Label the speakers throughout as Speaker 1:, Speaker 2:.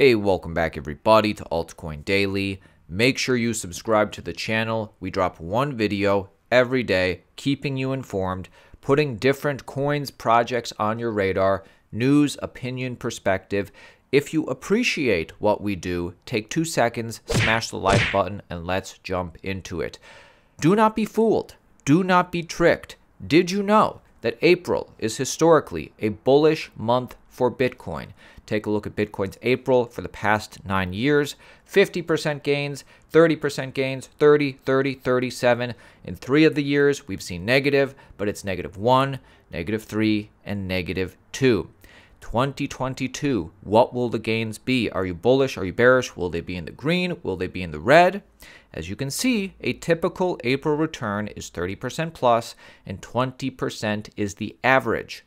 Speaker 1: Hey, welcome back everybody to Altcoin Daily. Make sure you subscribe to the channel. We drop one video every day, keeping you informed, putting different coins, projects on your radar, news, opinion, perspective. If you appreciate what we do, take 2 seconds, smash the like button, and let's jump into it. Do not be fooled. Do not be tricked. Did you know that April is historically a bullish month for Bitcoin? Take a look at Bitcoin's April for the past 9 years. 50% gains, 30% gains, 30, 30, 37. In 3 of the years, we've seen negative, but it's -1, -3, and -2. 2022, what will the gains be? Are you bullish? Are you bearish? Will they be in the green? Will they be in the red? As you can see, a typical April return is 30% plus, and 20% is the average.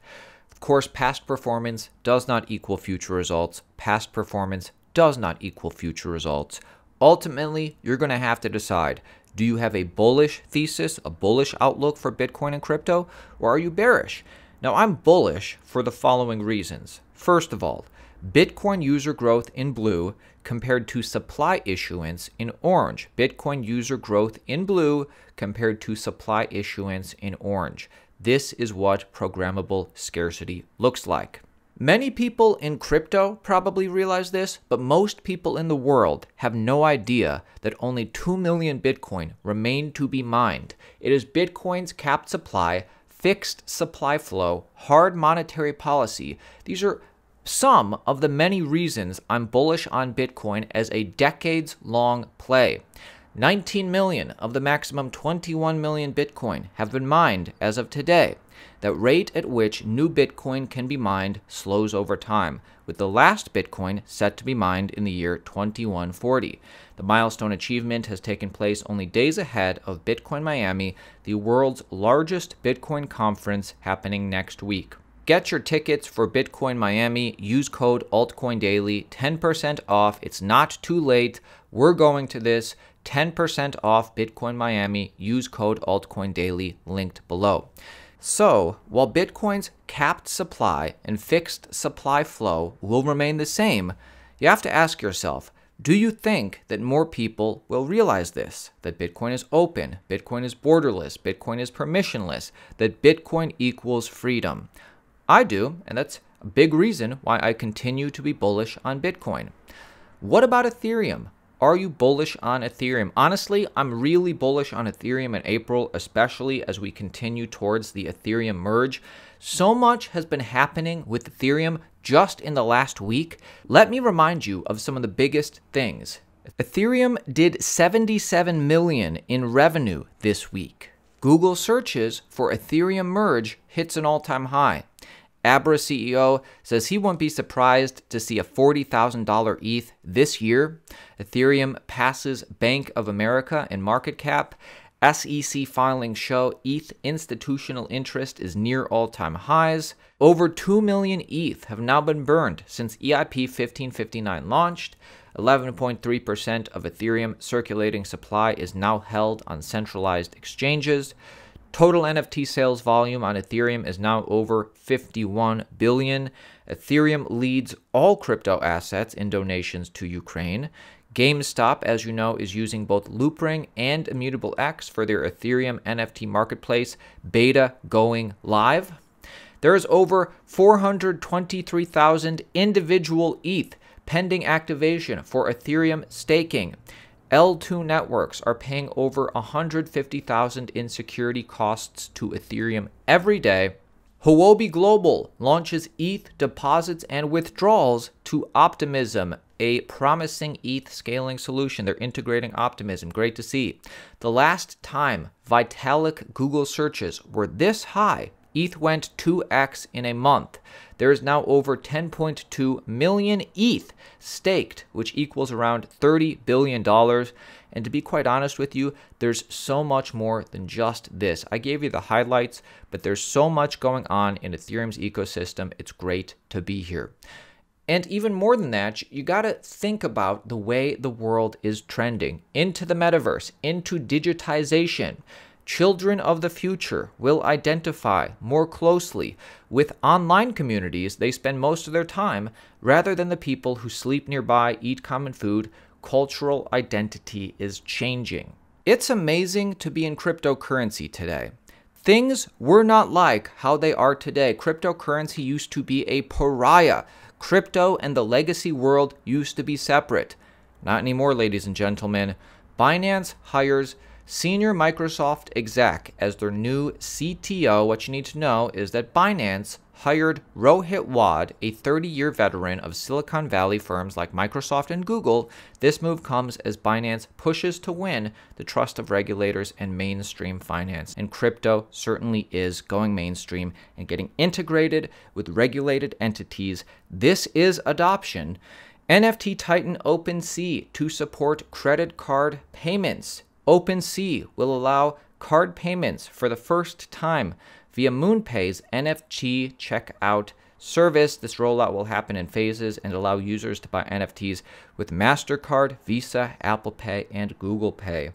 Speaker 1: Of course, past performance does not equal future results. Past performance does not equal future results. Ultimately, you're going to have to decide, do you have a bullish thesis, a bullish outlook for Bitcoin and crypto, or are you bearish? Now, I'm bullish for the following reasons. First of all, Bitcoin user growth in blue compared to supply issuance in orange. Bitcoin user growth in blue compared to supply issuance in orange. This is what programmable scarcity looks like. Many people in crypto probably realize this, but most people in the world have no idea that only 2 million Bitcoin remain to be mined. It is Bitcoin's capped supply, fixed supply flow, hard monetary policy. These are some of the many reasons I'm bullish on Bitcoin as a decades-long play. 19 million of the maximum 21 million Bitcoin have been mined as of today. The rate at which new Bitcoin can be mined slows over time, with the last Bitcoin set to be mined in the year 2140. The milestone achievement has taken place only days ahead of Bitcoin Miami, the world's largest Bitcoin conference happening next week. Get your tickets for Bitcoin Miami. Use code Altcoin Daily, 10% off. It's not too late. We're going to this. 10% off Bitcoin Miami. Use code Altcoin Daily, linked below. So, while Bitcoin's capped supply and fixed supply flow will remain the same, you have to ask yourself, do you think that more people will realize this? That Bitcoin is open, Bitcoin is borderless, Bitcoin is permissionless, that Bitcoin equals freedom? I do, and that's a big reason why I continue to be bullish on Bitcoin. What about Ethereum? Are you bullish on Ethereum? Honestly, I'm really bullish on Ethereum in April, especially as we continue towards the Ethereum merge. So much has been happening with Ethereum just in the last week. Let me remind you of some of the biggest things. Ethereum did 77 million in revenue this week. Google searches for Ethereum merge hits an all-time high. Abra CEO says he won't be surprised to see a $40,000 ETH this year. Ethereum passes Bank of America in market cap. SEC filings show ETH institutional interest is near all-time highs. Over 2 million ETH have now been burned since EIP 1559 launched. 11.3% of Ethereum circulating supply is now held on centralized exchanges. Total NFT sales volume on Ethereum is now over 51 billion. Ethereum leads all crypto assets in donations to Ukraine. GameStop, as you know, is using both Loopring and Immutable X for their Ethereum NFT marketplace beta going live. There is over 423,000 individual ETH pending activation for Ethereum staking. L2 networks are paying over 150,000 in security costs to Ethereum every day. Huobi Global launches ETH deposits and withdrawals to Optimism, a promising ETH scaling solution. They're integrating Optimism. Great to see. The last time Vitalik Google searches were this high, ETH went 2x in a month. There is now over 10.2 million ETH staked, which equals around $30 billion. And to be quite honest with you, there's so much more than just this. I gave you the highlights, but there's so much going on in Ethereum's ecosystem. It's great to be here. And even more than that, you got to think about the way the world is trending into the metaverse, into digitization. Children of the future will identify more closely with online communities they spend most of their time rather than the people who sleep nearby, eat common food. Cultural identity is changing. It's amazing to be in cryptocurrency today. Things were not like how they are today. Cryptocurrency used to be a pariah. Crypto and the legacy world used to be separate. Not anymore, ladies and gentlemen. Binance hires senior Microsoft exec as their new CTO. What you need to know is that Binance hired Rohit Wad, a 30-year veteran of Silicon Valley firms like Microsoft and Google. This move comes as Binance pushes to win the trust of regulators and mainstream finance. And crypto certainly is going mainstream and getting integrated with regulated entities. This is adoption. NFT titan OpenSea to support credit card payments. OpenSea will allow card payments for the first time via MoonPay's NFT checkout service. This rollout will happen in phases and allow users to buy NFTs with MasterCard, Visa, Apple Pay, and Google Pay.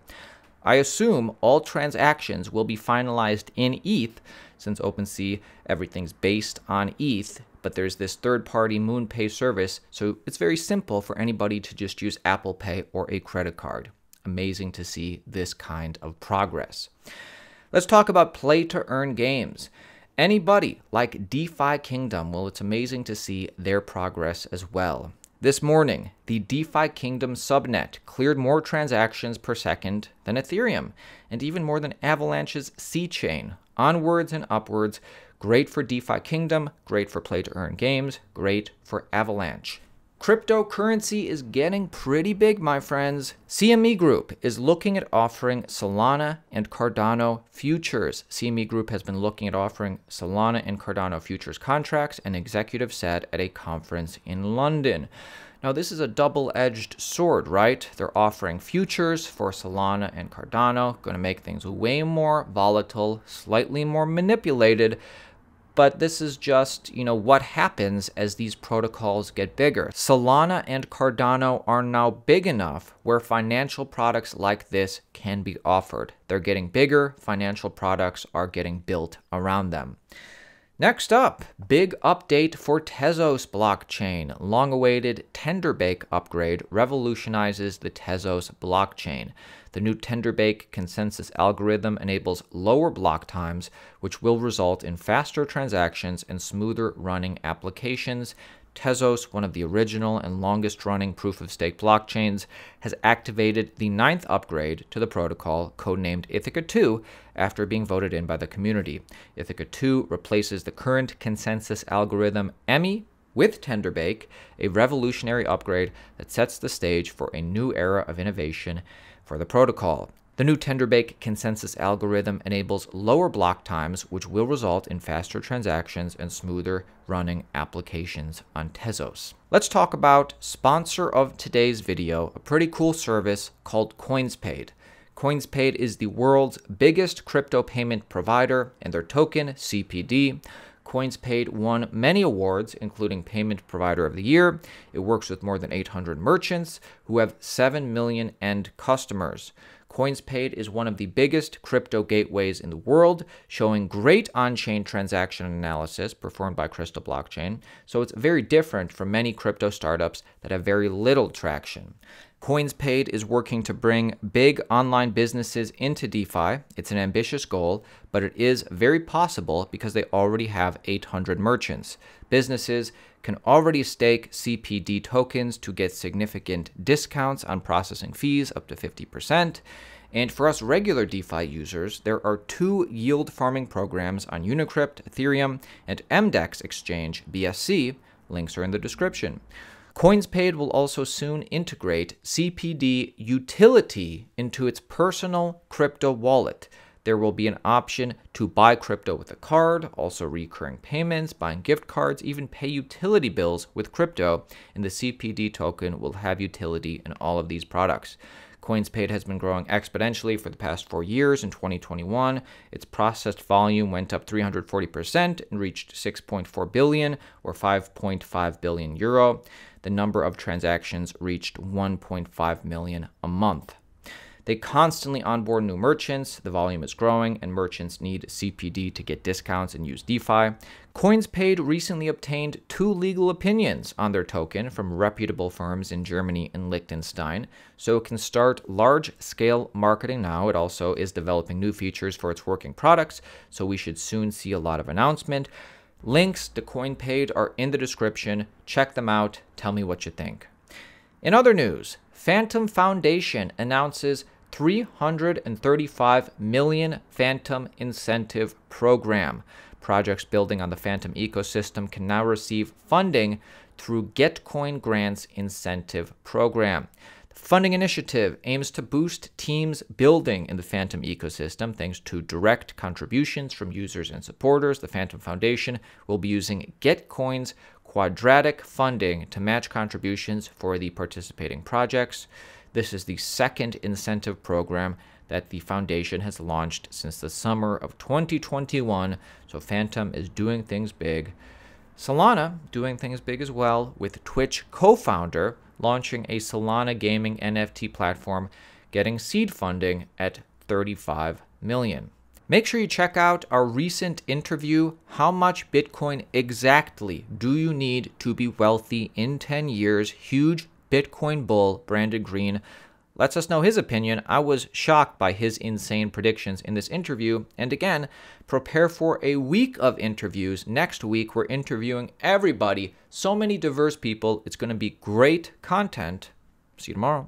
Speaker 1: I assume all transactions will be finalized in ETH, since OpenSea, everything's based on ETH, but there's this third-party MoonPay service, so it's very simple for anybody to just use Apple Pay or a credit card. Amazing to see this kind of progress. Let's talk about play-to-earn games. Anybody like DeFi Kingdom, well, it's amazing to see their progress as well. This morning, the DeFi Kingdom subnet cleared more transactions per second than Ethereum, and even more than Avalanche's C-chain. Onwards and upwards, great for DeFi Kingdom, great for play-to-earn games, great for Avalanche. Cryptocurrency is getting pretty big, my friends. CME Group is looking at offering Solana and Cardano futures. CME Group has been looking at offering Solana and Cardano futures contracts, an executive said at a conference in London. Now, this is a double-edged sword, right? They're offering futures for Solana and Cardano, going to make things way more volatile, slightly more manipulated. But this is just, what happens as these protocols get bigger. Solana and Cardano are now big enough where financial products like this can be offered. They're getting bigger. Financial products are getting built around them. Next up, big update for Tezos blockchain. Long-awaited Tenderbake upgrade revolutionizes the Tezos blockchain. The new Tenderbake consensus algorithm enables lower block times, which will result in faster transactions and smoother running applications. Tezos, one of the original and longest-running proof-of-stake blockchains, has activated the 9th upgrade to the protocol, codenamed Ithaca 2, after being voted in by the community. Ithaca 2 replaces the current consensus algorithm EMI with Tenderbake, a revolutionary upgrade that sets the stage for a new era of innovation for the protocol. The new Tenderbake consensus algorithm enables lower block times, which will result in faster transactions and smoother running applications on Tezos. Let's talk about sponsor of today's video, a pretty cool service called Coinspaid. Coinspaid is the world's biggest crypto payment provider, and their token, CPD, Coinspaid won many awards, including Payment Provider of the Year. It works with more than 800 merchants who have 7 million end customers. Coinspaid is one of the biggest crypto gateways in the world, showing great on-chain transaction analysis performed by Crystal Blockchain, so it's very different from many crypto startups that have very little traction. Coinspaid is working to bring big online businesses into DeFi. It's an ambitious goal, but it is very possible because they already have 800 merchants. Businesses can already stake CPD tokens to get significant discounts on processing fees, up to 50%. And for us regular DeFi users, there are 2 yield farming programs on Unicrypt, Ethereum, and MDEX exchange, BSC. Links are in the description. Coinspaid will also soon integrate CPD utility into its personal crypto wallet. There will be an option to buy crypto with a card, also recurring payments, buying gift cards, even pay utility bills with crypto, and the CPD token will have utility in all of these products. Coinspaid has been growing exponentially for the past 4 years. In 2021, its processed volume went up 340% and reached 6.4 billion or 5.5 billion euro. The number of transactions reached 1.5 million a month. They constantly onboard new merchants, the volume is growing, and merchants need CPD to get discounts and use DeFi. Coinspaid recently obtained 2 legal opinions on their token from reputable firms in Germany and Liechtenstein, so it can start large-scale marketing now. It also is developing new features for its working products, so we should soon see a lot of announcement. Links to Coinspaid are in the description. Check them out. Tell me what you think. In other news, Fantom Foundation announces $335 million Fantom incentive program. Projects building on the Fantom ecosystem can now receive funding through Getcoin Grants Incentive Program. The funding initiative aims to boost teams building in the Fantom ecosystem thanks to direct contributions from users and supporters. The Fantom Foundation will be using Getcoin's quadratic funding to match contributions for the participating projects. This is the second incentive program that the foundation has launched since the summer of 2021. So Fantom is doing things big. Solana doing things big as well, with Twitch co-founder launching a Solana gaming NFT platform, getting seed funding at $35 million. Make sure you check out our recent interview, How Much Bitcoin Exactly Do You Need to Be Wealthy in 10 Years? Huge Bitcoin bull, Brandon Green, lets us know his opinion. I was shocked by his insane predictions in this interview. And again, prepare for a week of interviews. Next week, we're interviewing everybody. So many diverse people. It's going to be great content. See you tomorrow.